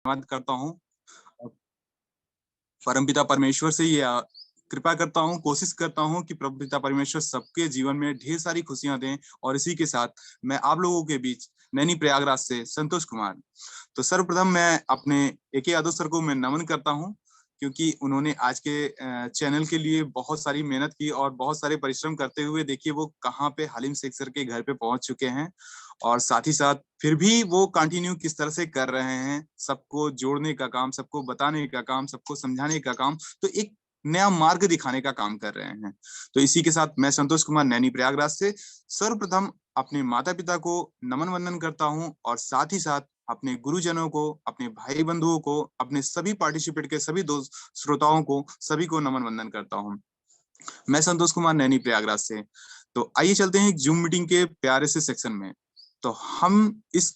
धन्यवाद करता हूँ। परमपिता परमेश्वर से ये कृपा करता हूँ, कोशिश करता हूँ कि परमपिता परमेश्वर सबके जीवन में ढेर सारी खुशियां दें। और इसी के साथ मैं आप लोगों के बीच नैनी प्रयागराज से संतोष कुमार। तो सर्वप्रथम मैं अपने एके यादव सर को मैं नमन करता हूँ, क्योंकि उन्होंने आज के चैनल के लिए बहुत सारी मेहनत की और बहुत सारे परिश्रम करते हुए देखिए वो कहाँ पे हलीम शेख सर के घर पे पहुंच चुके हैं। और साथ ही साथ फिर भी वो कंटिन्यू किस तरह से कर रहे हैं, सबको जोड़ने का काम, सबको बताने का काम, सबको समझाने का काम, तो एक नया मार्ग दिखाने का काम कर रहे हैं। तो इसी के साथ मैं संतोष कुमार नैनी प्रयागराज से सर्वप्रथम अपने माता पिता को नमन वंदन करता हूं और साथ ही साथ अपने गुरुजनों को, अपने भाई बंधुओं को, अपने सभी पार्टिसिपेट के सभी दोस्त श्रोताओं को, सभी को नमन वंदन करता हूं। मैं संतोष कुमार नैनी प्रयागराज से। तो आइए चलते हैं जूम मीटिंग के प्यारे से सेक्शन में। तो हम इस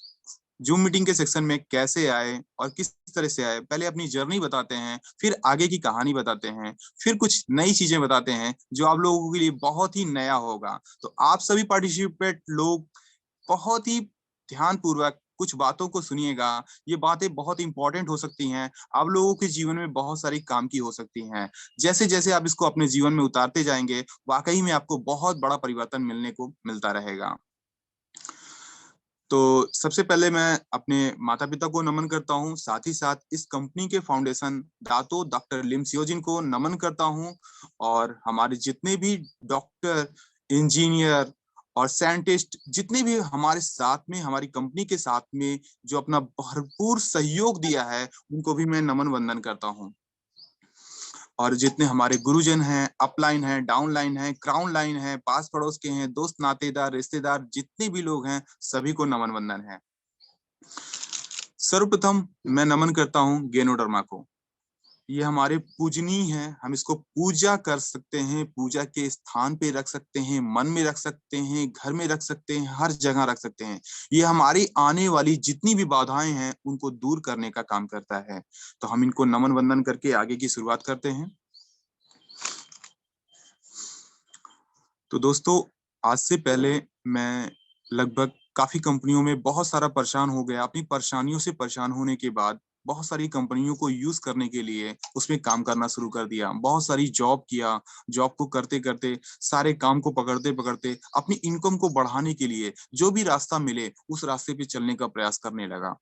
जूम मीटिंग के सेक्शन में कैसे आए और किस तरह से आए, पहले अपनी जर्नी बताते हैं, फिर आगे की कहानी बताते हैं, फिर कुछ नई चीजें बताते हैं जो आप लोगों के लिए बहुत ही नया होगा। तो आप सभी पार्टिसिपेट लोग बहुत ही ध्यान पूर्वक कुछ बातों को सुनिएगा। ये बातें बहुत इंपॉर्टेंट हो सकती हैं, आप लोगों के जीवन में बहुत सारी काम की हो सकती हैं। जैसे जैसे आप इसको अपने जीवन में उतारते जाएंगे, वाकई में आपको बहुत बड़ा परिवर्तन मिलने को मिलता रहेगा। तो सबसे पहले मैं अपने माता पिता को नमन करता हूँ, साथ ही साथ इस कंपनी के फाउंडेशन दातो डॉक्टर लिम सियोजिन को नमन करता हूँ। और हमारे जितने भी डॉक्टर, इंजीनियर और साइंटिस्ट जितने भी हमारे साथ में, हमारी कंपनी के साथ में जो अपना भरपूर सहयोग दिया है, उनको भी मैं नमन वंदन करता हूँ। और जितने हमारे गुरुजन हैं, अपलाइन हैं, डाउनलाइन हैं, क्राउन लाइन हैं, पास पड़ोस के हैं, दोस्त नातेदार रिश्तेदार जितने भी लोग हैं, सभी को नमन वंदन है। सर्वप्रथम मैं नमन करता हूँ गेनोडर्मा को। ये हमारे पूजनीय हैं, हम इसको पूजा कर सकते हैं, पूजा के स्थान पे रख सकते हैं, मन में रख सकते हैं, घर में रख सकते हैं, हर जगह रख सकते हैं। ये हमारी आने वाली जितनी भी बाधाएं हैं उनको दूर करने का काम करता है। तो हम इनको नमन वंदन करके आगे की शुरुआत करते हैं। तो दोस्तों, आज से पहले मैं लगभग काफी कंपनियों में बहुत सारा परेशान हो गया। अपनी परेशानियों से परेशान होने के बाद बहुत सारी कंपनियों को यूज करने के लिए उसमें काम करना शुरू कर दिया। बहुत सारी जॉब किया, जॉब को करते करते, सारे काम को पकड़ते पकड़ते अपनी इनकम को बढ़ाने के लिए जो भी रास्ता मिले उस रास्ते पे चलने का प्रयास करने लगा।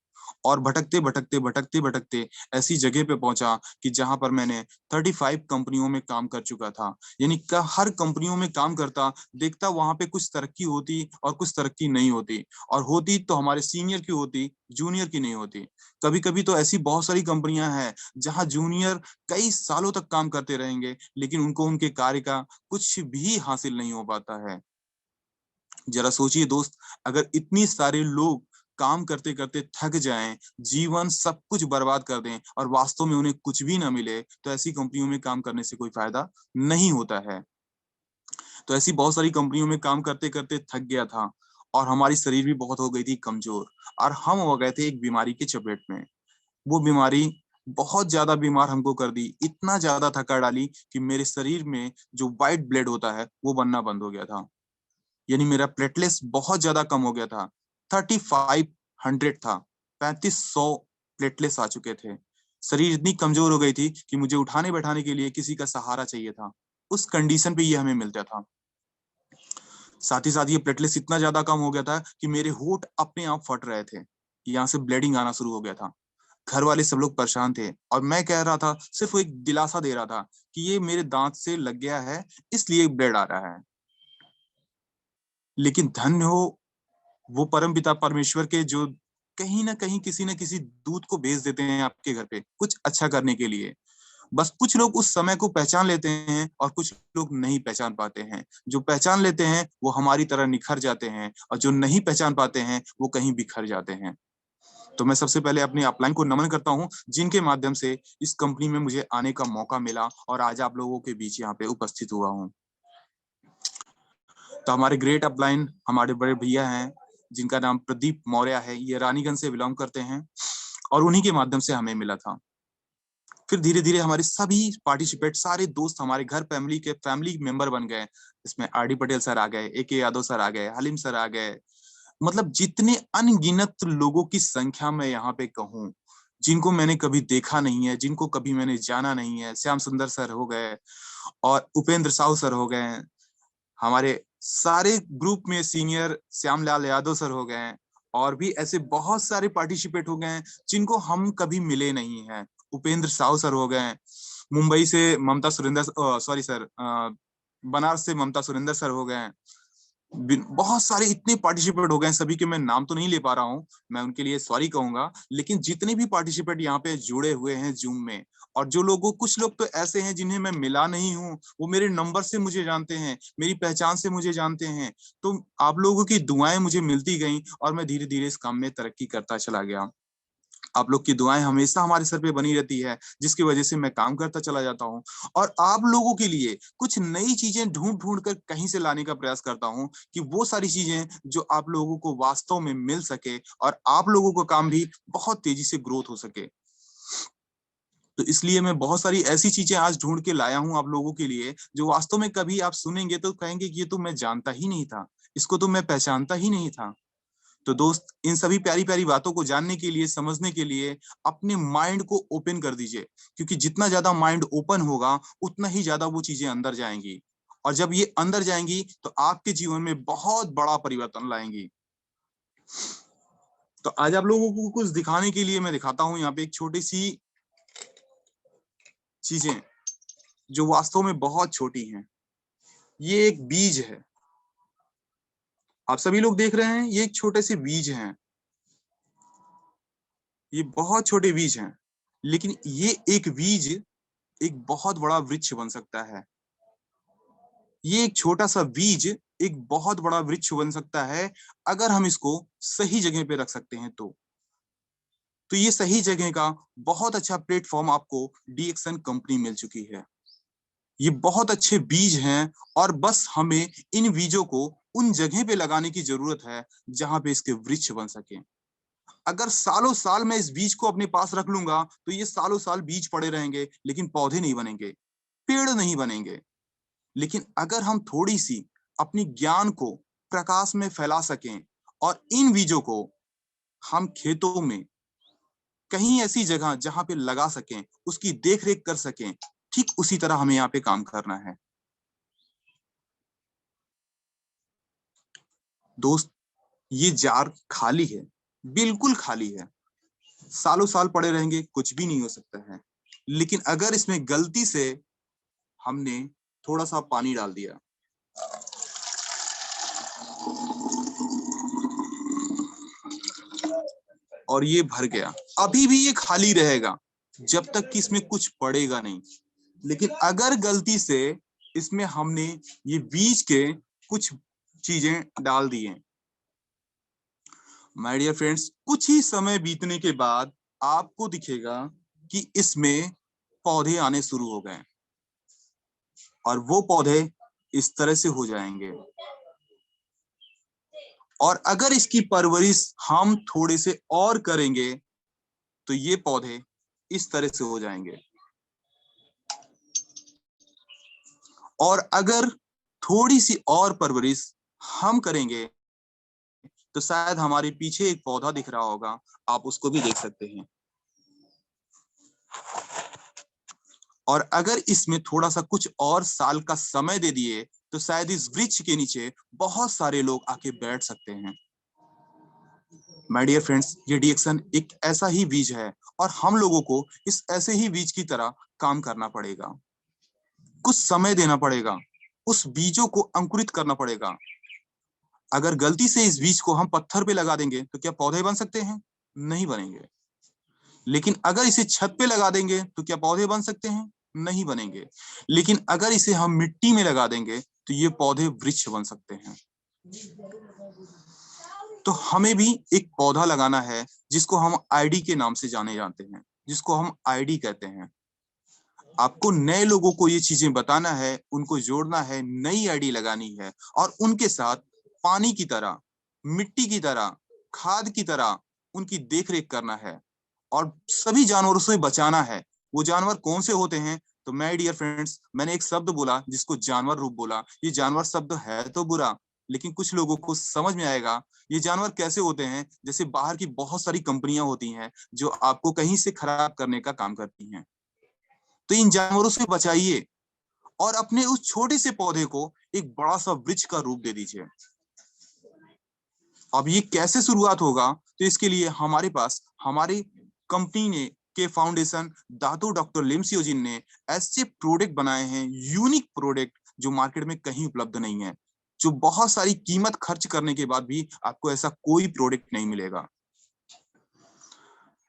और भटकते भटकते भटकते भटकते ऐसी जगह पे पहुंचा कि जहां पर मैंने 35 कंपनियों में काम कर चुका था। यानी हर कंपनियों में काम करता, देखता वहां पे कुछ तरक्की होती और कुछ तरक्की नहीं होती। और होती तो हमारे सीनियर की होती, जूनियर की नहीं होती। कभी कभी तो ऐसी बहुत सारी कंपनियां हैं जहां जूनियर कई सालों तक काम करते रहेंगे, लेकिन उनको उनके कार्य का कुछ भी हासिल नहीं हो पाता है। जरा सोचिए दोस्त, अगर इतनी सारे लोग काम करते करते थक जाएं, जीवन सब कुछ बर्बाद कर दें और वास्तव में उन्हें कुछ भी ना मिले, तो ऐसी कंपनियों में काम करने से कोई फायदा नहीं होता है। तो ऐसी बहुत सारी कंपनियों में काम करते करते थक गया था और हमारी शरीर भी बहुत हो गई थी कमजोर। और हम हो गए थे एक बीमारी की चपेट में। वो बीमारी बहुत ज्यादा बीमार हमको कर दी, इतना ज्यादा थका डाली कि मेरे शरीर में जो व्हाइट ब्लड होता है वो बनना बंद हो गया था। यानी मेरा प्लेटलेट्स बहुत ज्यादा कम हो गया था। 3500 था, 3500 प्लेटलेट्स आ चुके थे। शरीर इतनी कमजोर हो गई थी कि मुझे उठाने बैठाने के लिए किसी का सहारा चाहिए था। उस कंडीशन पे ये हमें मिलता था। साथ ही साथ ये प्लेटलेट्स इतना ज्यादा कम हो गया था कि मेरे होंठ अपने आप फट रहे थे, यहाँ से ब्लीडिंग आना शुरू हो गया था। घर वाले सब लोग परेशान थे और मैं कह रहा था, सिर्फ एक दिलासा दे रहा था कि ये मेरे दांत से लग गया है, इसलिए ब्लड आ रहा है। लेकिन धन्य हो वो परम पिता परमेश्वर के, जो कहीं ना कहीं किसी न किसी दूत को भेज देते हैं आपके घर पे कुछ अच्छा करने के लिए। बस कुछ लोग उस समय को पहचान लेते हैं और कुछ लोग नहीं पहचान पाते हैं। जो पहचान लेते हैं वो हमारी तरह निखर जाते हैं और जो नहीं पहचान पाते हैं वो कहीं बिखर जाते हैं। तो मैं सबसे पहले अपने अपलाइन को नमन करता हूँ, जिनके माध्यम से इस कंपनी में मुझे आने का मौका मिला और आज आप लोगों के बीच यहाँ पे उपस्थित हुआ हूँ। तो हमारे ग्रेट अपलाइन हमारे बड़े भैया हैं, जिनका नाम प्रदीप मौर्य है। ये रानीगंज से बिलोंग करते हैं और उन्हीं के माध्यम से हमें मिला था। फिर धीरे धीरे हमारे सभी पार्टिसिपेट, सारे दोस्त हमारे घर फैमिली के फैमिली मेंबर बन गए। इसमें आरडी पटेल सर आ गए, एके यादव सर आ गए, हलीम सर आ गए। मतलब जितने अनगिनत लोगों की संख्या मैं यहाँ पे कहूँ, जिनको मैंने कभी देखा नहीं है, जिनको कभी मैंने जाना नहीं है। श्याम सुंदर सर हो गए और उपेंद्र साहू सर हो गए, हमारे सारे ग्रुप में सीनियर श्यामलाल यादव सर हो गए, और भी ऐसे बहुत सारे पार्टिसिपेट हो गए जिनको हम कभी मिले नहीं हैं। उपेंद्र साहू सर हो गए, मुंबई से ममता सुरेंद्र, सॉरी सर, बनारस से ममता सुरेंद्र सर हो गए। बहुत सारे इतने पार्टिसिपेट हो गए, सभी के मैं नाम तो नहीं ले पा रहा हूँ, मैं उनके लिए सॉरी कहूंगा। लेकिन जितने भी पार्टिसिपेट यहाँ पे जुड़े हुए हैं जूम में, और जो लोगों, कुछ लोग तो ऐसे हैं जिन्हें मैं मिला नहीं हूँ, वो मेरे नंबर से मुझे जानते हैं, मेरी पहचान से मुझे जानते हैं। तो आप लोगों की दुआएं मुझे मिलती गई और मैं धीरे धीरे इस काम में तरक्की करता चला गया। आप लोग की दुआएं हमेशा हमारे सर पे बनी रहती है, जिसकी वजह से मैं काम करता चला जाता हूँ, और आप लोगों के लिए कुछ नई चीजें ढूंढ ढूंढ कर कहीं से लाने का प्रयास करता हूँ, कि वो सारी चीजें जो आप लोगों को वास्तव में मिल सके और आप लोगों का काम भी बहुत तेजी से ग्रोथ हो सके। तो इसलिए मैं बहुत सारी ऐसी चीजें आज ढूंढ के लाया हूं आप लोगों के लिए, जो वास्तव में कभी आप सुनेंगे तो कहेंगे कि ये तो मैं जानता ही नहीं था, इसको तो मैं पहचानता ही नहीं था। तो दोस्त, इन सभी प्यारी प्यारी बातों को जानने के लिए, समझने के लिए अपने माइंड को ओपन कर दीजिए, क्योंकि जितना ज्यादा माइंड ओपन होगा उतना ही ज्यादा वो चीजें अंदर जाएंगी, और जब ये अंदर जाएंगी तो आपके जीवन में बहुत बड़ा परिवर्तन लाएंगी। तो आज आप लोगों को कुछ दिखाने के लिए मैं दिखाता हूं यहाँ पे एक छोटी सी चीजें जो वास्तव में बहुत छोटी हैं। ये एक बीज है, आप सभी लोग देख रहे हैं, ये एक छोटे से बीज हैं, ये बहुत छोटे बीज हैं, लेकिन ये एक बीज एक बहुत बड़ा वृक्ष बन सकता है। ये एक छोटा सा बीज एक बहुत बड़ा वृक्ष बन सकता है, अगर हम इसको सही जगह पे रख सकते हैं तो ये सही जगह का बहुत अच्छा प्लेटफॉर्म आपको डीएक्सन कंपनी मिल चुकी है। ये बहुत अच्छे बीज हैं, और बस हमें इन बीजों को उन जगह पे लगाने की जरूरत है जहां पे इसके वृक्ष बन सके। अगर सालों साल मैं इस बीज को अपने पास रख लूंगा तो ये सालों साल बीज पड़े रहेंगे, लेकिन पौधे नहीं बनेंगे, पेड़ नहीं बनेंगे। लेकिन अगर हम थोड़ी सी अपनी ज्ञान को प्रकाश में फैला सकें और इन बीजों को हम खेतों में कहीं ऐसी जगह जहां पे लगा सकें, उसकी देख रेख कर सकें, ठीक उसी तरह हमें यहाँ पे काम करना है। दोस्त, ये जार खाली है, बिल्कुल खाली है, सालों साल पड़े रहेंगे, कुछ भी नहीं हो सकता है। लेकिन अगर इसमें गलती से हमने थोड़ा सा पानी डाल दिया, और ये भर गया, अभी भी ये खाली रहेगा जब तक कि इसमें कुछ पड़ेगा नहीं। लेकिन अगर गलती से इसमें हमने ये बीज के कुछ चीजें डाल दी हैं, माय डियर फ्रेंड्स, कुछ ही समय बीतने के बाद आपको दिखेगा कि इसमें पौधे आने शुरू हो गए, और वो पौधे इस तरह से हो जाएंगे। और अगर इसकी परवरिश हम थोड़े से और करेंगे तो ये पौधे इस तरह से हो जाएंगे। और अगर थोड़ी सी और परवरिश हम करेंगे तो शायद हमारे पीछे एक पौधा दिख रहा होगा, आप उसको भी देख सकते हैं। और अगर इसमें थोड़ा सा कुछ और साल का समय दे दिए तो शायद इस वृक्ष के नीचे बहुत सारे लोग आके बैठ सकते हैं। माय डियर फ्रेंड्स, ये डीएक्सन एक ऐसा ही बीज है, और हम लोगों को इस ऐसे ही बीज की तरह काम करना पड़ेगा। कुछ समय देना पड़ेगा, उस बीजों को अंकुरित करना पड़ेगा। अगर गलती से इस बीज को हम पत्थर पे लगा देंगे तो क्या पौधे बन सकते हैं? नहीं बनेंगे। लेकिन अगर इसे छत पे लगा देंगे तो क्या पौधे बन सकते हैं? नहीं बनेंगे। लेकिन अगर इसे हम मिट्टी में लगा देंगे तो ये पौधे वृक्ष बन सकते हैं। तो हमें भी एक पौधा लगाना है जिसको हम आईडी के नाम से जाने जाते हैं, जिसको हम आईडी कहते हैं। आपको नए लोगों को ये चीजें बताना है, उनको जोड़ना है, नई आईडी लगानी है, और उनके साथ पानी की तरह, मिट्टी की तरह, खाद की तरह उनकी देखरेख करना है, और सभी जानवरों से बचाना है। वो जानवर कौन से होते हैं? तो माय डियर फ्रेंड्स, मैंने एक शब्द बोला जिसको जानवर रूप बोला। ये जानवर शब्द है तो बुरा, लेकिन कुछ लोगों को समझ में आएगा ये जानवर कैसे होते हैं। जैसे बाहर की बहुत सारी कंपनियां होती हैं जो आपको कहीं से खराब करने का काम करती हैं, तो इन जानवरों से बचाइए और अपने उस छोटे से पौधे को एक बड़ा सा वृक्ष का रूप दे दीजिए। अब ये कैसे शुरुआत होगा, तो इसके लिए हमारे पास हमारी कंपनी ने के फाउंडेशन दातू डॉक्टर लिम्स योजिन ने ऐसे प्रोडक्ट बनाए हैं, यूनिक प्रोडक्ट जो मार्केट में कहीं उपलब्ध नहीं है, जो बहुत सारी कीमत खर्च करने के बाद भी आपको ऐसा कोई प्रोडक्ट नहीं मिलेगा।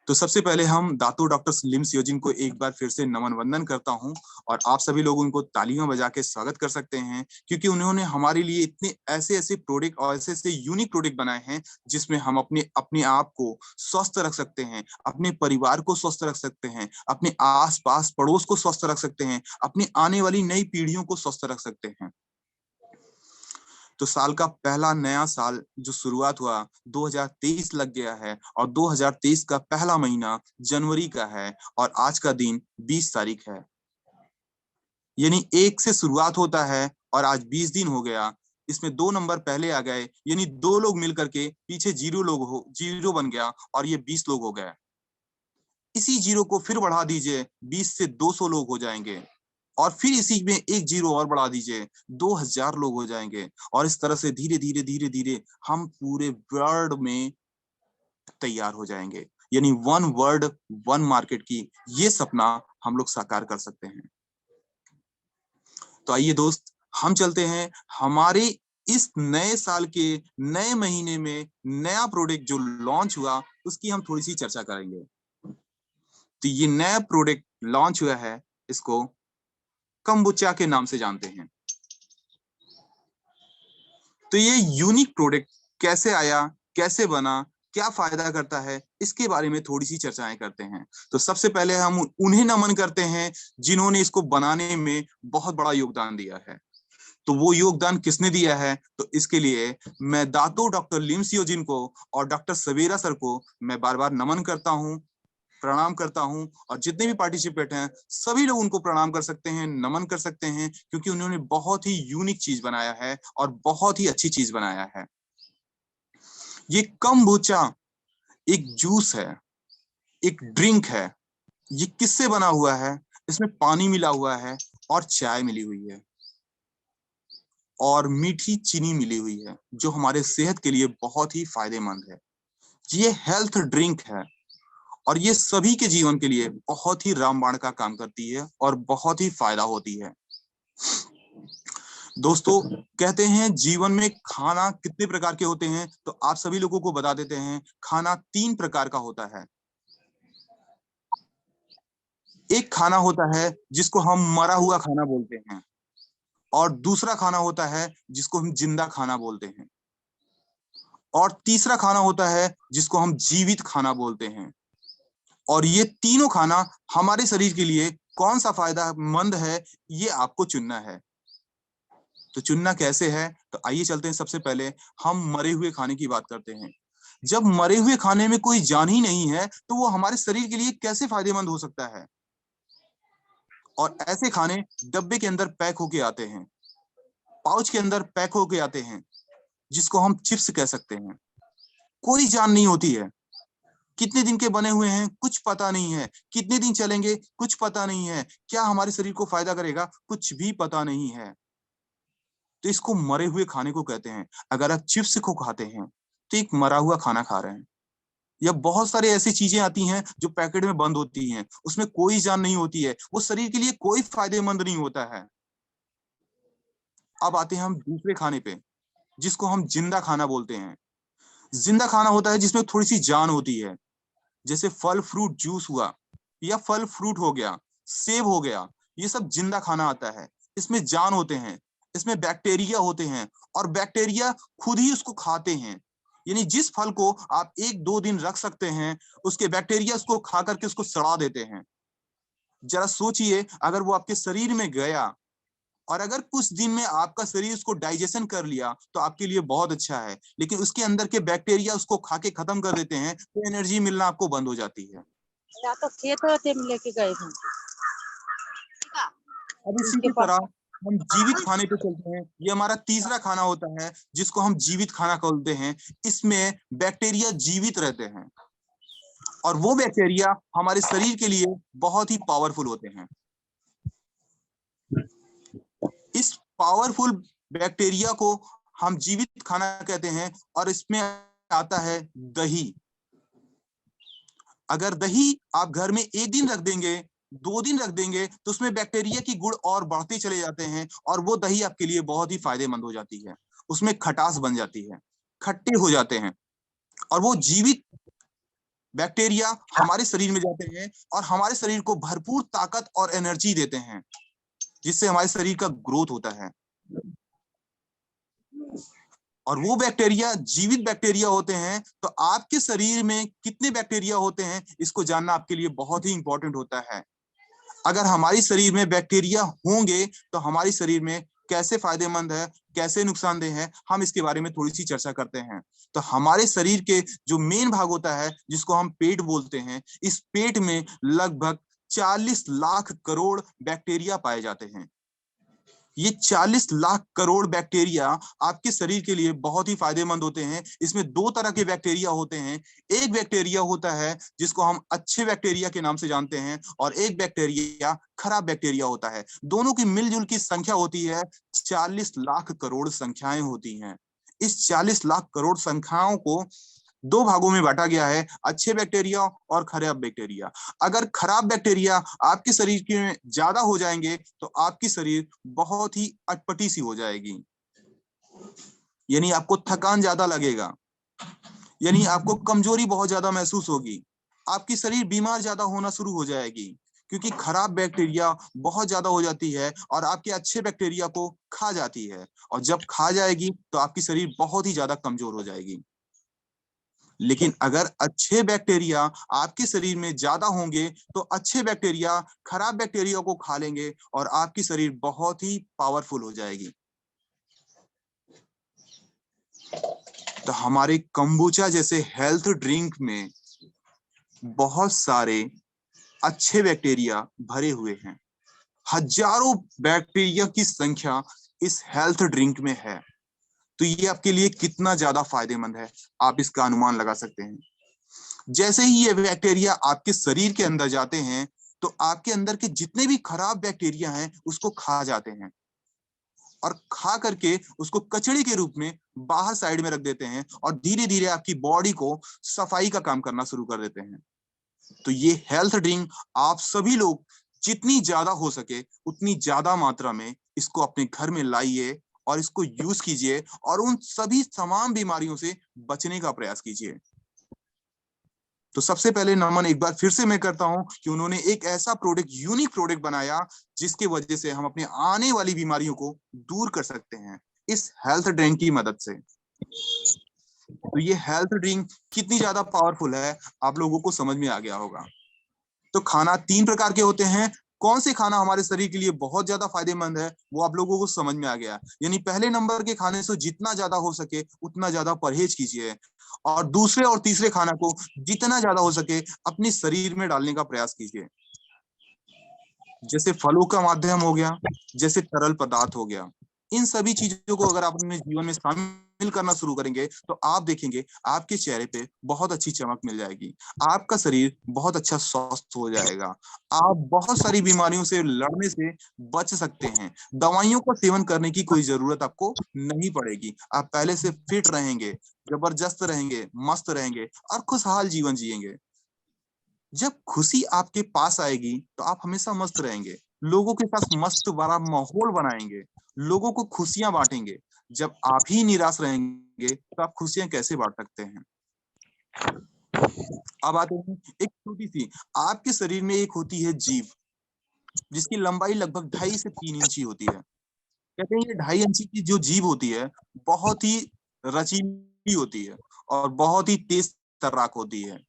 तो सबसे पहले हम दातू डॉक्टर लिम्स योजिन को एक बार फिर से नमन वंदन करता हूं और आप सभी लोग उनको तालियां बजा के स्वागत कर सकते हैं, क्योंकि उन्होंने हमारे लिए इतने ऐसे ऐसे प्रोडक्ट और ऐसे ऐसे यूनिक प्रोडक्ट बनाए हैं जिसमें हम अपने अपने आप को स्वस्थ रख सकते हैं, अपने परिवार को स्वस्थ रख सकते हैं, अपने आस पास पड़ोस को स्वस्थ रख सकते हैं, अपनी आने वाली नई पीढ़ियों को स्वस्थ रख सकते हैं। तो साल का पहला नया साल जो शुरुआत हुआ 2023 लग गया है और 2023 का पहला महीना जनवरी का है और आज का दिन 20 तारीख है, यानी 1 से शुरुआत होता है और आज 20 दिन हो गया। इसमें 2 नंबर पहले आ गए, यानी 2 लोग मिलकर के पीछे जीरो बन गया और ये 20 लोग हो गए। इसी जीरो को फिर बढ़ा दीजिए, 20 से 200 लोग हो जाएंगे और फिर इसी में एक जीरो और बढ़ा दीजिए, 2000 लोग हो जाएंगे और इस तरह से धीरे धीरे धीरे धीरे हम पूरे वर्ल्ड में तैयार हो जाएंगे, यानी वन वर्ल्ड वन मार्केट की ये सपना हम लोग साकार कर सकते हैं। तो आइए दोस्त, हम चलते हैं हमारे इस नए साल के नए महीने में नया प्रोडक्ट जो लॉन्च हुआ उसकी हम थोड़ी सी चर्चा करेंगे। तो ये नया प्रोडक्ट लॉन्च हुआ है, इसको कंबुचा के नाम से जानते हैं। तो ये यूनिक प्रोडक्ट कैसे आया, कैसे बना, क्या फायदा करता है, इसके बारे में थोड़ी सी चर्चाएं करते हैं। तो सबसे पहले हम उन्हें नमन करते हैं जिन्होंने इसको बनाने में बहुत बड़ा योगदान दिया है। तो वो योगदान किसने दिया है, तो इसके लिए मैं दातो डॉक्टर लिम्स योजिन को और डॉक्टर सवेरा सर को मैं बार बार नमन करता हूं, प्रणाम करता हूं और जितने भी पार्टिसिपेट हैं सभी लोग उनको प्रणाम कर सकते हैं, नमन कर सकते हैं, क्योंकि उन्होंने बहुत ही यूनिक चीज बनाया है और बहुत ही अच्छी चीज बनाया है। ये कंबुचा एक जूस है, एक ड्रिंक है। ये किससे बना हुआ है, इसमें पानी मिला हुआ है और चाय मिली हुई है और मीठी चीनी मिली हुई है, जो हमारे सेहत के लिए बहुत ही फायदेमंद है। ये हेल्थ ड्रिंक है और ये सभी के जीवन के लिए बहुत ही रामबाण का काम करती है और बहुत ही फायदा होती है। दोस्तों, कहते हैं जीवन में खाना कितने प्रकार के होते हैं, तो आप सभी लोगों को बता देते हैं। खाना 3 प्रकार का होता है। एक खाना होता है जिसको हम मरा हुआ खाना बोलते हैं और दूसरा खाना होता है जिसको हम जिंदा खाना बोलते हैं और तीसरा खाना होता है जिसको हम जीवित खाना बोलते हैं। और ये तीनों खाना हमारे शरीर के लिए कौन सा फायदेमंद है, ये आपको चुनना है। तो चुनना कैसे है, तो आइए चलते हैं। सबसे पहले हम मरे हुए खाने की बात करते हैं। जब मरे हुए खाने में कोई जान ही नहीं है तो वो हमारे शरीर के लिए कैसे फायदेमंद हो सकता है। और ऐसे खाने डब्बे के अंदर पैक होके आते हैं, पाउच के अंदर पैक होके आते हैं, जिसको हम चिप्स कह सकते हैं। कोई जान नहीं होती है, कितने दिन के बने हुए हैं कुछ पता नहीं है, कितने दिन चलेंगे कुछ पता नहीं है, क्या हमारे शरीर को फायदा करेगा कुछ भी पता नहीं है। तो इसको मरे हुए खाने को कहते हैं। अगर आप चिप्स को खाते हैं तो एक मरा हुआ खाना खा रहे हैं। या बहुत सारी ऐसी चीजें आती हैं जो पैकेट में बंद होती हैं, उसमें कोई जान नहीं होती है, वो शरीर के लिए कोई फायदेमंद नहीं होता है। अब आते हैं हम दूसरे खाने पे, जिसको हम जिंदा खाना बोलते हैं। जिंदा खाना होता है जिसमें थोड़ी सी जान होती है, जैसे फल फ्रूट जूस हुआ या फल फ्रूट हो गया, सेब हो गया, ये सब जिंदा खाना आता है। इसमें जान होते हैं, इसमें बैक्टीरिया होते हैं और बैक्टीरिया खुद ही उसको खाते हैं। यानी जिस फल को आप 1-2 दिन रख सकते हैं, उसके बैक्टीरिया उसको खा करके उसको सड़ा देते हैं। जरा सोचिए, अगर वो आपके शरीर में गया और अगर कुछ दिन में आपका शरीर उसको डाइजेशन कर लिया तो आपके लिए बहुत अच्छा है, लेकिन उसके अंदर के बैक्टीरिया उसको खा के खत्म कर देते हैं, तो एनर्जी मिलना आपको बंद हो जाती है। या तो खेत होते में लेके गए थे। अब इसी की तरह हम जीवित खाने पे चलते हैं। ये हमारा तीसरा खाना होता है जिसको हम जीवित खाना बोलते हैं। इसमें बैक्टीरिया जीवित रहते हैं और वो बैक्टीरिया हमारे शरीर के लिए बहुत ही पावरफुल होते हैं। इस पावरफुल बैक्टीरिया को हम जीवित खाना कहते हैं और इसमें आता है दही। अगर दही आप घर में एक दिन रख देंगे, 2 दिन रख देंगे, तो उसमें बैक्टीरिया की गुण और बढ़ते चले जाते हैं और वो दही आपके लिए बहुत ही फायदेमंद हो जाती है। उसमें खटास बन जाती है, खट्टे हो जाते हैं और वो जीवित बैक्टीरिया हमारे शरीर में जाते हैं और हमारे शरीर को भरपूर ताकत और एनर्जी देते हैं, जिससे हमारे शरीर का ग्रोथ होता है। और वो बैक्टीरिया जीवित बैक्टीरिया होते हैं। तो आपके शरीर में कितने बैक्टीरिया होते हैं, इसको जानना आपके लिए बहुत ही इंपॉर्टेंट होता है। अगर हमारे शरीर में बैक्टीरिया होंगे तो हमारे शरीर में कैसे फायदेमंद है, कैसे नुकसानदेह है, हम इसके बारे में थोड़ी सी चर्चा करते हैं। तो हमारे शरीर के जो मेन भाग होता है, जिसको हम पेट बोलते हैं, इस पेट में लगभग 40 लाख करोड़ बैक्टीरिया पाए जाते हैं। ये 40 लाख करोड़ बैक्टीरिया आपके शरीर के लिए बहुत ही फायदेमंद होते हैं। इसमें 2 तरह के बैक्टीरिया होते हैं। एक बैक्टीरिया होता है जिसको हम अच्छे बैक्टीरिया के नाम से जानते हैं और एक बैक्टीरिया खराब बैक्टीरिया होता है। दोनों की मिलजुल की संख्या होती है 40 लाख करोड़ संख्याएं होती हैं। इस 40 लाख करोड़ संख्याओं को 2 भागों में बांटा गया है, अच्छे बैक्टीरिया और खराब बैक्टीरिया। अगर खराब बैक्टीरिया आपके शरीर के ज्यादा हो जाएंगे तो आपकी शरीर बहुत ही अटपटी सी हो जाएगी, यानी आपको थकान ज्यादा लगेगा, यानी आपको कमजोरी बहुत ज्यादा महसूस होगी, आपकी शरीर बीमार ज्यादा होना शुरू हो जाएगी, क्योंकि खराब बैक्टीरिया बहुत ज्यादा हो जाती है और आपके अच्छे बैक्टीरिया को खा जाती है। और जब खा जाएगी तो आपकी शरीर बहुत ही ज्यादा कमजोर हो जाएगी। लेकिन अगर अच्छे बैक्टीरिया आपके शरीर में ज्यादा होंगे तो अच्छे बैक्टीरिया खराब बैक्टीरिया को खा लेंगे और आपकी शरीर बहुत ही पावरफुल हो जाएगी। तो हमारे कंबुचा जैसे हेल्थ ड्रिंक में बहुत सारे अच्छे बैक्टीरिया भरे हुए हैं। हजारों बैक्टीरिया की संख्या इस हेल्थ ड्रिंक में है। तो ये आपके लिए कितना ज्यादा फायदेमंद है, आप इसका अनुमान लगा सकते हैं। जैसे ही ये बैक्टीरिया आपके शरीर के अंदर जाते हैं तो आपके अंदर के जितने भी खराब बैक्टीरिया हैं उसको खा जाते हैं और खा करके उसको कचड़े के रूप में बाहर साइड में रख देते हैं और धीरे धीरे आपकी बॉडी को सफाई का काम करना शुरू कर देते हैं। तो ये हेल्थ ड्रिंक आप सभी लोग जितनी ज्यादा हो सके उतनी ज्यादा मात्रा में इसको अपने घर में लाइए और इसको यूज कीजिए और उन सभी तमाम बीमारियों से बचने का प्रयास कीजिए। तो सबसे पहले नमन एक बार फिर से मैं करता हूं कि उन्होंने एक ऐसा प्रोडक्ट, यूनिक प्रोडक्ट बनाया जिसकी वजह से हम अपने आने वाली बीमारियों को दूर कर सकते हैं इस हेल्थ ड्रिंक की मदद से। तो ये हेल्थ ड्रिंक कितनी ज्यादा पावरफुल है आप लोगों को समझ में आ गया होगा। तो खाना 3 प्रकार के होते हैं। कौन से खाना हमारे शरीर के लिए बहुत ज्यादा फायदेमंद है वो आप लोगों को समझ में आ गया। यानी पहले नंबर के खाने से जितना ज्यादा हो सके उतना ज्यादा परहेज कीजिए और दूसरे और तीसरे खाना को जितना ज्यादा हो सके अपने शरीर में डालने का प्रयास कीजिए। जैसे फलों का माध्यम हो गया, जैसे तरल पदार्थ हो गया, इन सभी चीजों को अगर आप अपने जीवन में शामिल करना शुरू करेंगे तो आप देखेंगे आपके चेहरे पे बहुत अच्छी चमक मिल जाएगी, आपका शरीर बहुत अच्छा स्वस्थ हो जाएगा, आप बहुत सारी बीमारियों से लड़ने से बच सकते हैं। दवाइयों का सेवन करने की कोई जरूरत आपको नहीं पड़ेगी। आप पहले से फिट रहेंगे, जबरदस्त रहेंगे, मस्त रहेंगे और खुशहाल जीवन जिएंगे। जब खुशी आपके पास आएगी तो आप हमेशा मस्त रहेंगे, लोगों के साथ मस्त बड़ा माहौल बनाएंगे, लोगों को खुशियां बांटेंगे। जब आप ही निराश रहेंगे तो आप खुशियां कैसे बांट सकते हैं। अब आते हैं एक छोटी सी, आपके शरीर में एक होती है जीभ, जिसकी लंबाई लगभग 2.5 से 3 इंची होती है। कहते हैं ये 2.5 इंची की जो जीभ होती है बहुत ही रचीली होती है और बहुत ही तेज तर्राक होती है।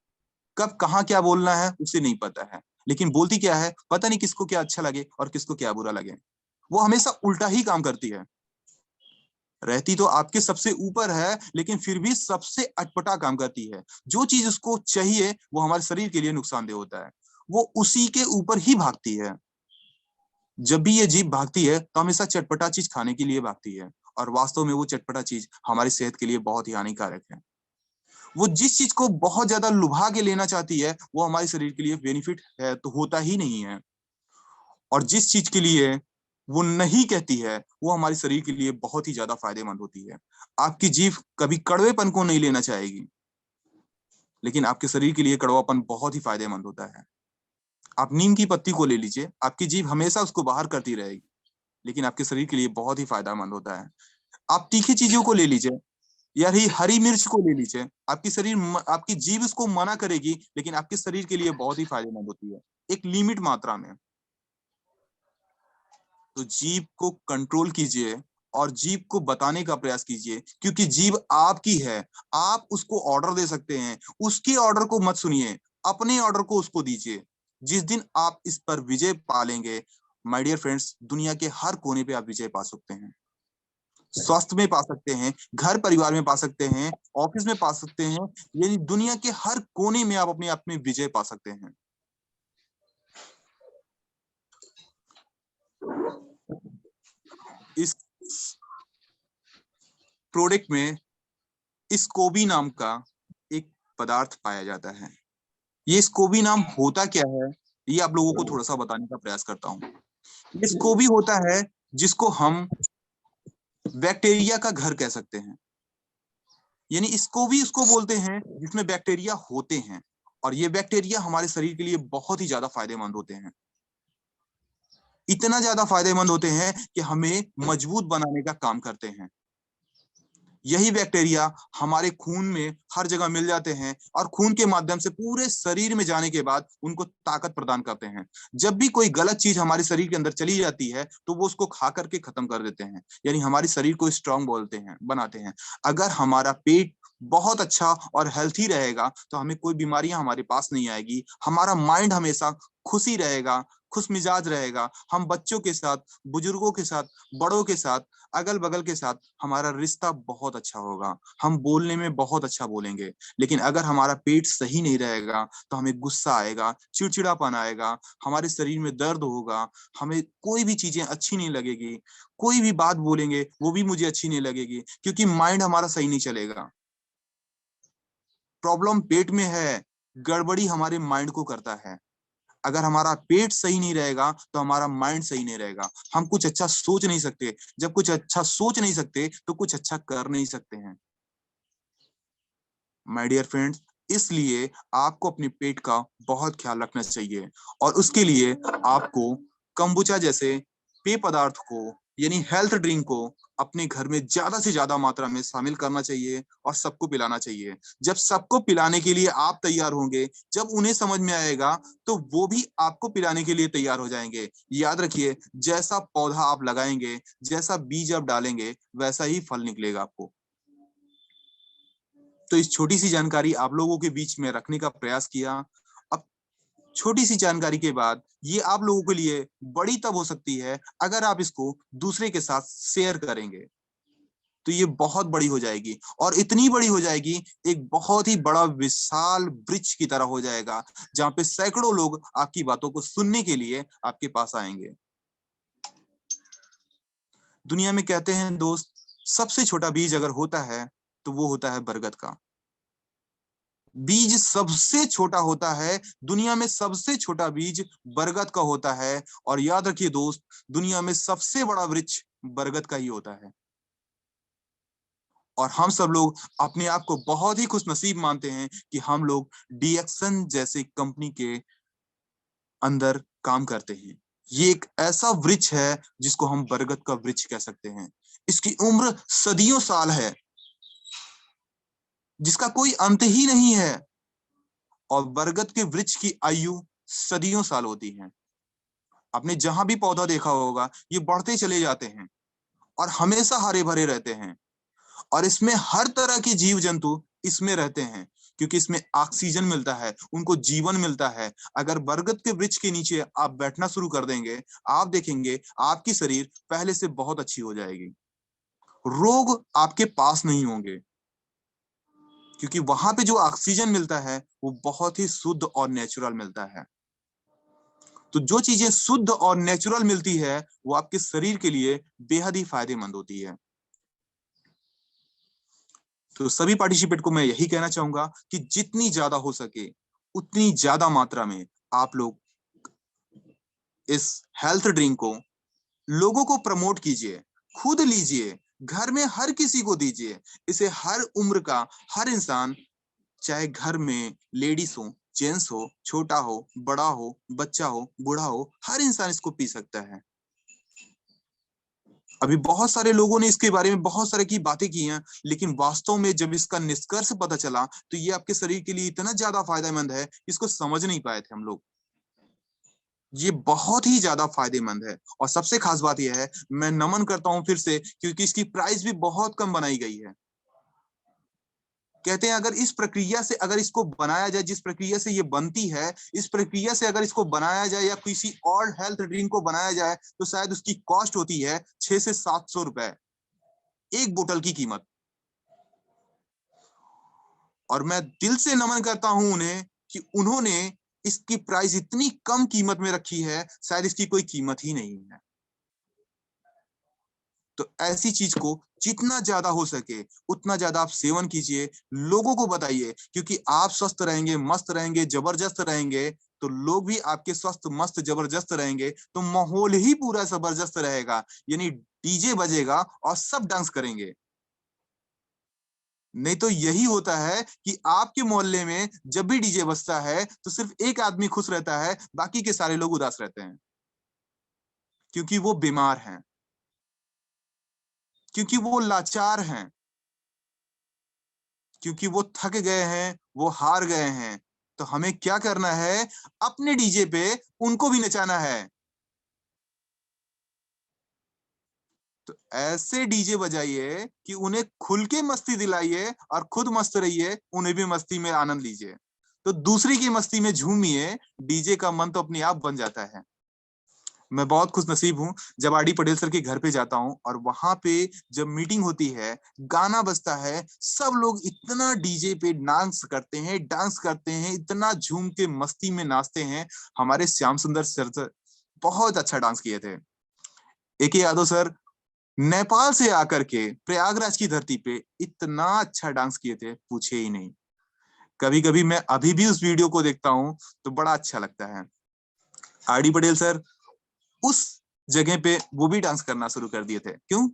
कब कहाँ क्या बोलना है उसे नहीं पता है, लेकिन बोलती क्या है पता नहीं, किसको क्या अच्छा लगे और किसको क्या बुरा लगे। वो हमेशा उल्टा ही काम करती है, रहती तो आपके सबसे ऊपर है लेकिन फिर भी सबसे अटपटा काम करती है। जो चीज उसको चाहिए वो हमारे शरीर के लिए नुकसानदेह होता है, वो उसी के ऊपर ही भागती है। जब भी ये जीभ भागती है तो हमेशा चटपटा चीज खाने के लिए भागती है, और वास्तव में वो चटपटा चीज हमारी सेहत के लिए बहुत ही हानिकारक है। वो जिस चीज को बहुत ज्यादा लुभा के लेना चाहती है वो हमारे शरीर के लिए बेनिफिट है तो होता ही नहीं है, और जिस चीज के लिए वो नहीं कहती है वो हमारे शरीर के लिए बहुत ही ज्यादा फायदेमंद होती है। आपकी जीभ कभी कड़वेपन को नहीं लेना चाहेगी, लेकिन आपके शरीर के लिए कड़वापन बहुत ही फायदेमंद होता है। आप नीम की पत्ती को ले लीजिए, आपकी जीभ हमेशा उसको बाहर करती रहेगी, लेकिन आपके शरीर के लिए बहुत ही फायदेमंद होता है। आप तीखी चीजों को ले लीजिए, यार ही हरी मिर्च को ले लीजिए, आपकी जीभ उसको मना करेगी, लेकिन आपके शरीर के लिए बहुत ही फायदेमंद होती है, एक लिमिट मात्रा में। तो जीभ को कंट्रोल कीजिए और जीभ को बताने का प्रयास कीजिए, क्योंकि जीभ आपकी है। आप उसको ऑर्डर दे सकते हैं, उसके ऑर्डर को मत सुनिए, अपने ऑर्डर को उसको दीजिए। जिस दिन आप इस पर विजय पा लेंगे, माय डियर फ्रेंड्स, दुनिया के हर कोने पे आप विजय पा सकते हैं। स्वास्थ्य में पा सकते हैं, घर परिवार में पा सकते हैं, ऑफिस में पा सकते हैं, यानी दुनिया के हर कोने में आप अपने आप में विजय पा सकते हैं। इस प्रोडक्ट में स्कोबी नाम का एक पदार्थ पाया जाता है। ये स्कोबी नाम होता क्या है, ये आप लोगों को थोड़ा सा बताने का प्रयास करता हूँ। ये स्कोबी होता है जिसको हम बैक्टीरिया का घर कह सकते हैं, यानी स्कोबी उसको बोलते हैं जिसमें बैक्टीरिया होते हैं, और ये बैक्टीरिया हमारे शरीर के लिए बहुत ही ज्यादा फायदेमंद होते हैं। इतना ज्यादा फायदेमंद होते हैं कि हमें मजबूत बनाने का काम करते हैं। यही बैक्टीरिया हमारे खून में हर जगह मिल जाते हैं, और खून के माध्यम से पूरे शरीर में जाने के बाद उनको ताकत प्रदान करते हैं। जब भी कोई गलत चीज हमारे शरीर के अंदर चली जाती है तो वो उसको खा करके खत्म कर देते हैं, यानी हमारे शरीर को स्ट्रांग बोलते हैं, बनाते हैं। अगर हमारा पेट बहुत अच्छा और हेल्थी रहेगा तो हमें कोई बीमारियां हमारे पास नहीं आएगी, हमारा माइंड हमेशा खुशी रहेगा, खुश मिजाज रहेगा। हम बच्चों के साथ, बुजुर्गों के साथ, बड़ों के साथ, अगल बगल के साथ हमारा रिश्ता बहुत अच्छा होगा, हम बोलने में बहुत अच्छा बोलेंगे। लेकिन अगर हमारा पेट सही नहीं रहेगा तो हमें गुस्सा आएगा, चिड़चिड़ापन आएगा, हमारे शरीर में दर्द होगा, हमें कोई भी चीजें अच्छी नहीं लगेगी, कोई भी बात बोलेंगे वो भी मुझे अच्छी नहीं लगेगी, क्योंकि माइंड हमारा सही नहीं चलेगा। प्रॉब्लम पेट में है, गड़बड़ी हमारे माइंड को करता है। अगर हमारा पेट सही नहीं रहेगा तो हमारा माइंड सही नहीं रहेगा, हम कुछ अच्छा सोच नहीं सकते, जब कुछ अच्छा सोच नहीं सकते तो कुछ अच्छा कर नहीं सकते हैं। माय डियर फ्रेंड्स, इसलिए आपको अपने पेट का बहुत ख्याल रखना चाहिए, और उसके लिए आपको कंबुचा जैसे पेय पदार्थ को, यानी हेल्थ ड्रिंक को अपने घर में ज्यादा से ज्यादा मात्रा में शामिल करना चाहिए और सबको पिलाना चाहिए। जब सबको पिलाने के लिए आप तैयार होंगे, जब उन्हें समझ में आएगा, तो वो भी आपको पिलाने के लिए तैयार हो जाएंगे। याद रखिए, जैसा पौधा आप लगाएंगे, जैसा बीज आप डालेंगे, वैसा ही फल निकलेगा आपको। तो इस छोटी सी जानकारी आप लोगों के बीच में रखने का प्रयास किया। अब छोटी सी जानकारी के बाद ये आप लोगों के लिए बड़ी तब हो सकती है अगर आप इसको दूसरे के साथ शेयर करेंगे, तो ये बहुत बड़ी हो जाएगी, और इतनी बड़ी हो जाएगी, एक बहुत ही बड़ा विशाल वृक्ष की तरह हो जाएगा, जहां पे सैकड़ों लोग आपकी बातों को सुनने के लिए आपके पास आएंगे। दुनिया में कहते हैं दोस्त, सबसे छोटा बीज अगर होता है तो वो होता है बरगद का। बीज सबसे छोटा होता है, दुनिया में सबसे छोटा बीज बरगद का होता है। और याद रखिए दोस्त, दुनिया में सबसे बड़ा वृक्ष बरगद का ही होता है। और हम सब लोग अपने आप को बहुत ही खुश नसीब मानते हैं कि हम लोग डीएक्सन जैसे कंपनी के अंदर काम करते हैं। ये एक ऐसा वृक्ष है जिसको हम बरगद का वृक्ष कह सकते हैं। इसकी उम्र सदियों साल है, जिसका कोई अंत ही नहीं है। और बरगद के वृक्ष की आयु सदियों साल होती है। आपने जहां भी पौधा देखा होगा, ये बढ़ते चले जाते हैं और हमेशा हरे भरे रहते हैं, और इसमें हर तरह के जीव जंतु इसमें रहते हैं, क्योंकि इसमें ऑक्सीजन मिलता है, उनको जीवन मिलता है। अगर बरगद के वृक्ष के नीचे आप बैठना शुरू कर देंगे, आप देखेंगे आपकी शरीर पहले से बहुत अच्छी हो जाएगी, रोग आपके पास नहीं होंगे, क्योंकि वहां पे जो ऑक्सीजन मिलता है वो बहुत ही शुद्ध और नेचुरल मिलता है। तो जो चीजें शुद्ध और नेचुरल मिलती है वो आपके शरीर के लिए बेहद ही फायदेमंद होती है। तो सभी पार्टिसिपेंट को मैं यही कहना चाहूंगा कि जितनी ज्यादा हो सके उतनी ज्यादा मात्रा में आप लोग इस हेल्थ ड्रिंक को लोगों को प्रमोट कीजिए, खुद लीजिए, घर में हर किसी को दीजिए। इसे हर उम्र का हर इंसान, चाहे घर में लेडीज हो, जेंट्स हो, छोटा हो, बड़ा हो, बच्चा हो, बूढ़ा हो, हर इंसान इसको पी सकता है। अभी बहुत सारे लोगों ने इसके बारे में बहुत सारे की बातें की हैं, लेकिन वास्तव में जब इसका निष्कर्ष पता चला तो ये आपके शरीर के लिए इतना ज्यादा फायदेमंद है, इसको समझ नहीं पाए थे हम लोग। ये बहुत ही ज्यादा फायदेमंद है। और सबसे खास बात यह है, मैं नमन करता हूं फिर से, क्योंकि इसकी प्राइस भी बहुत कम बनाई गई है। कहते हैं अगर इस प्रक्रिया से अगर इसको बनाया जाए, जिस प्रक्रिया से ये बनती है, इस प्रक्रिया से अगर इसको बनाया जाए या किसी और हेल्थ ड्रिंक को बनाया जाए तो शायद उसकी कॉस्ट होती है 600 से 700 रुपए, एक बोतल की कीमत। और मैं दिल से नमन करता हूं उन्हें कि उन्होंने इसकी प्राइस इतनी कम कीमत में रखी है, शायद इसकी कोई कीमत ही नहीं है। तो ऐसी चीज को जितना ज्यादा हो सके उतना ज्यादा आप सेवन कीजिए, लोगों को बताइए, क्योंकि आप स्वस्थ रहेंगे, मस्त रहेंगे, जबरदस्त रहेंगे तो लोग भी आपके स्वस्थ मस्त जबरदस्त रहेंगे, तो माहौल ही पूरा जबरदस्त रहेगा। यानी डीजे बजेगा और सब डांस करेंगे। नहीं तो यही होता है कि आपके मोहल्ले में जब भी डीजे बजता है तो सिर्फ एक आदमी खुश रहता है, बाकी के सारे लोग उदास रहते हैं, क्योंकि वो बीमार हैं, क्योंकि वो लाचार हैं, क्योंकि वो थक गए हैं, वो हार गए हैं। तो हमें क्या करना है, अपने डीजे पे उनको भी नचाना है। तो ऐसे डीजे बजाइए कि उन्हें खुल के मस्ती दिलाइए और खुद मस्त रहिए, उन्हें भी मस्ती में आनंद लीजिए। तो दूसरी की मस्ती में झूमिए, डीजे का मन तो अपने आप बन जाता है। मैं बहुत खुश नसीब हूँ जब आर डी पटेल सर के घर पे जाता हूँ और वहां पे जब मीटिंग होती है, गाना बजता है, सब लोग इतना डीजे पे डांस करते हैं, इतना झूम के मस्ती में नाचते हैं। हमारे श्याम सुंदर सर बहुत अच्छा डांस किए थे। एक यादव सर नेपाल से आकर के प्रयागराज की धरती पे इतना अच्छा डांस किए थे, पूछे ही नहीं। कभी कभी मैं अभी भी उस वीडियो को देखता हूँ तो बड़ा अच्छा लगता है। आर डी पटेल सर उस जगह पे वो भी डांस करना शुरू कर दिए थे। क्यों?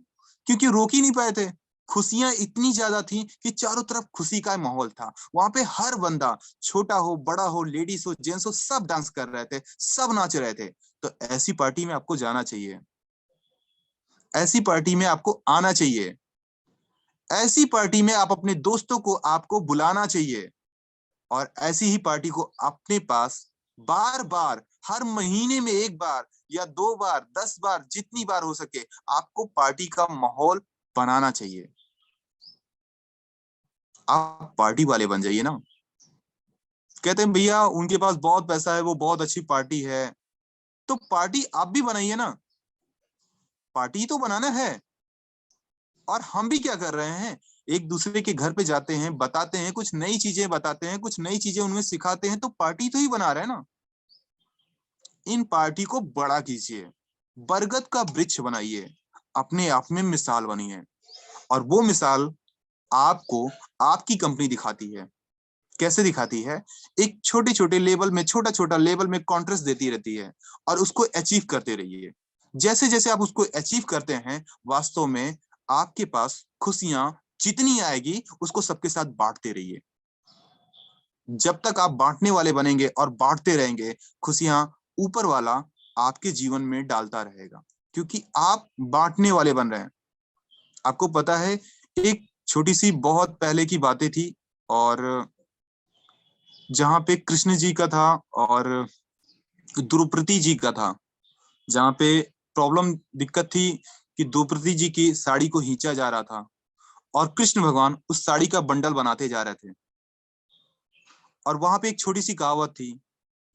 क्योंकि रोक ही नहीं पाए थे। खुशियां इतनी ज्यादा थी कि चारों तरफ खुशी का माहौल था। वहां पे हर बंदा, छोटा हो, बड़ा हो, लेडीज हो, जेंट्स हो, सब डांस कर रहे थे, सब नाच रहे थे। तो ऐसी पार्टी में आपको जाना चाहिए, ऐसी पार्टी में आपको आना चाहिए, ऐसी पार्टी में आप अपने दोस्तों को आपको बुलाना चाहिए। और ऐसी ही पार्टी को अपने पास बार बार, हर महीने में एक बार या 2 बार, 10 बार, जितनी बार हो सके आपको पार्टी का माहौल बनाना चाहिए। आप पार्टी वाले बन जाइए ना। कहते हैं भैया उनके पास बहुत पैसा है, वो बहुत अच्छी पार्टी है। तो पार्टी आप भी बनाइए ना, पार्टी तो बनाना है। और हम भी क्या कर रहे हैं, एक दूसरे के घर पे जाते हैं, बताते हैं, कुछ नई चीजें बताते हैं, कुछ नई चीजें उनमें सिखाते हैं, तो पार्टी तो ही बना रहे हैं ना। इन पार्टी को बड़ा कीजिए, बरगद का वृक्ष बनाइए, अपने आप में मिसाल बनिए। और वो मिसाल आपको आपकी कंपनी दिखाती है। कैसे दिखाती है? एक छोटे छोटे लेवल में, छोटा छोटा लेवल में कॉन्ट्रेस्ट देती रहती है और उसको अचीव करते रहिए। जैसे जैसे आप उसको अचीव करते हैं, वास्तव में आपके पास खुशियां जितनी आएगी उसको सबके साथ बांटते रहिए। जब तक आप बांटने वाले बनेंगे और बांटते रहेंगे, खुशियां ऊपर वाला आपके जीवन में डालता रहेगा, क्योंकि आप बांटने वाले बन रहे हैं। आपको पता है, एक छोटी सी बहुत पहले की बातें थी, और जहां पे कृष्ण जी का था और द्रौपदी जी का था, जहां पे प्रॉब्लम दिक्कत थी कि द्रौपदी जी की साड़ी को खींचा जा रहा था और कृष्ण भगवान उस साड़ी का बंडल बनाते जा रहे थे। और वहां पे एक छोटी सी कहावत थी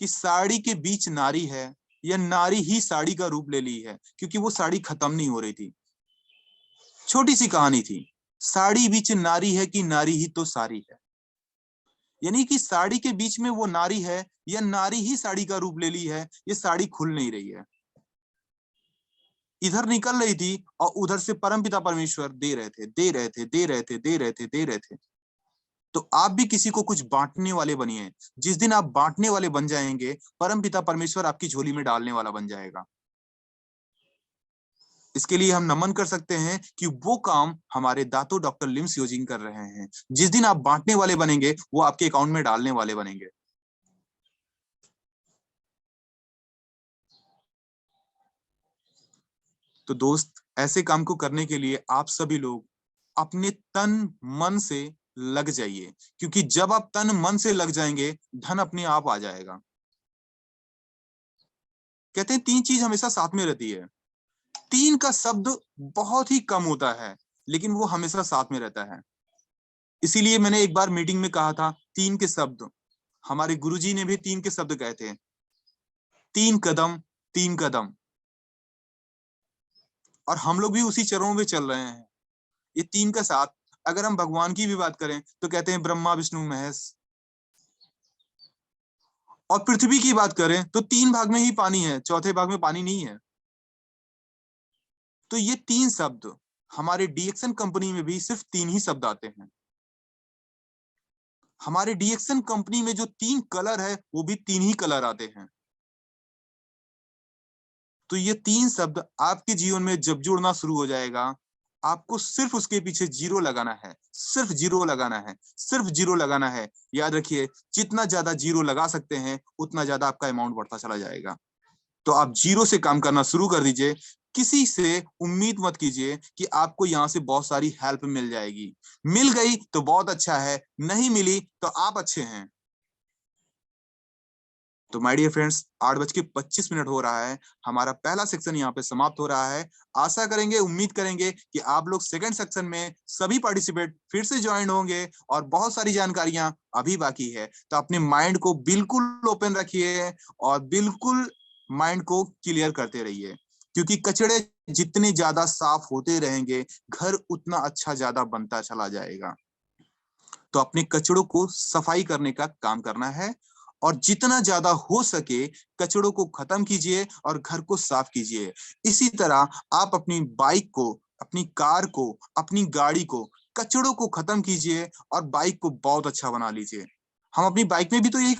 कि साड़ी के बीच नारी है या नारी ही साड़ी का रूप ले ली है, क्योंकि वो साड़ी खत्म नहीं हो रही थी। छोटी सी कहानी थी, साड़ी बीच नारी है कि नारी ही तो सारी है। यानी कि साड़ी के बीच में वो नारी है या नारी ही साड़ी का रूप ले ली है, ये साड़ी खुल नहीं रही है, इधर निकल रही थी और उधर से परमपिता परमेश्वर दे रहे थे, दे रहे थे, दे रहे थे, दे रहे थे, दे रहे थे। तो आप भी किसी को कुछ बांटने वाले बनिए। जिस दिन आप बांटने वाले बन जाएंगे, परमपिता परमेश्वर आपकी झोली में डालने वाला बन जाएगा। इसके लिए हम नमन कर सकते हैं कि वो काम हमारे दातो डॉक्टर लिम्स योजिंग कर रहे हैं। जिस दिन आप बांटने वाले बनेंगे, वो आपके अकाउंट में डालने वाले बनेंगे। तो दोस्त, ऐसे काम को करने के लिए आप सभी लोग अपने तन मन से लग जाइए, क्योंकि जब आप तन मन से लग जाएंगे, धन अपने आप आ जाएगा। कहते हैं तीन चीज हमेशा साथ में रहती है। तीन का शब्द बहुत ही कम होता है, लेकिन वो हमेशा साथ में रहता है। इसीलिए मैंने एक बार मीटिंग में कहा था, तीन के शब्द। हमारे गुरुजी ने भी तीन के शब्द कहे थे, तीन कदम, तीन कदम। और हम लोग भी उसी चरणों में चल रहे हैं। ये तीन का साथ। अगर हम भगवान की भी बात करें तो कहते हैं ब्रह्मा विष्णु महेश। और पृथ्वी की बात करें तो तीन भाग में ही पानी है, चौथे भाग में पानी नहीं है। तो ये तीन शब्द हमारे डीएक्सन कंपनी में भी सिर्फ तीन ही शब्द आते हैं। हमारे डीएक्सन कंपनी में जो तीन कलर है, वो भी तीन ही कलर आते हैं। तो ये तीन शब्द आपके जीवन में जब जुड़ना शुरू हो जाएगा, आपको सिर्फ उसके पीछे जीरो लगाना है, सिर्फ जीरो लगाना है, सिर्फ जीरो लगाना है। याद रखिए, जितना ज्यादा जीरो लगा सकते हैं, उतना ज्यादा आपका अमाउंट बढ़ता चला जाएगा। तो आप जीरो से काम करना शुरू कर दीजिए। किसी से उम्मीद मत कीजिए कि आपको यहाँ से बहुत सारी हेल्प मिल जाएगी। मिल गई तो बहुत अच्छा है, नहीं मिली तो आप अच्छे हैं। तो माय डियर फ्रेंड्स, 8:25 हो रहा है, हमारा पहला सेक्शन यहाँ पे समाप्त हो रहा है। आशा करेंगे, उम्मीद करेंगे कि आप लोग सेकंड सेक्शन में सभी पार्टिसिपेट फिर से ज्वाइन होंगे, और बहुत सारी जानकारियां अभी बाकी है। तो अपने माइंड को बिल्कुल ओपन रखिए और बिल्कुल माइंड को क्लियर करते रहिए, क्योंकि कचड़े जितने ज्यादा साफ होते रहेंगे, घर उतना अच्छा ज्यादा बनता चला जाएगा। तो अपने कचड़ों को सफाई करने का काम करना है, और जितना ज्यादा हो सके कचड़ों को खत्म कीजिए और घर को साफ कीजिए। इसी तरह आप अपनी बाइक को, अपनी कार को, अपनी गाड़ी को, कचड़ों को खत्म कीजिए और बाइक को बहुत अच्छा बना लीजिए। हम अपनी बाइक में भी तो यही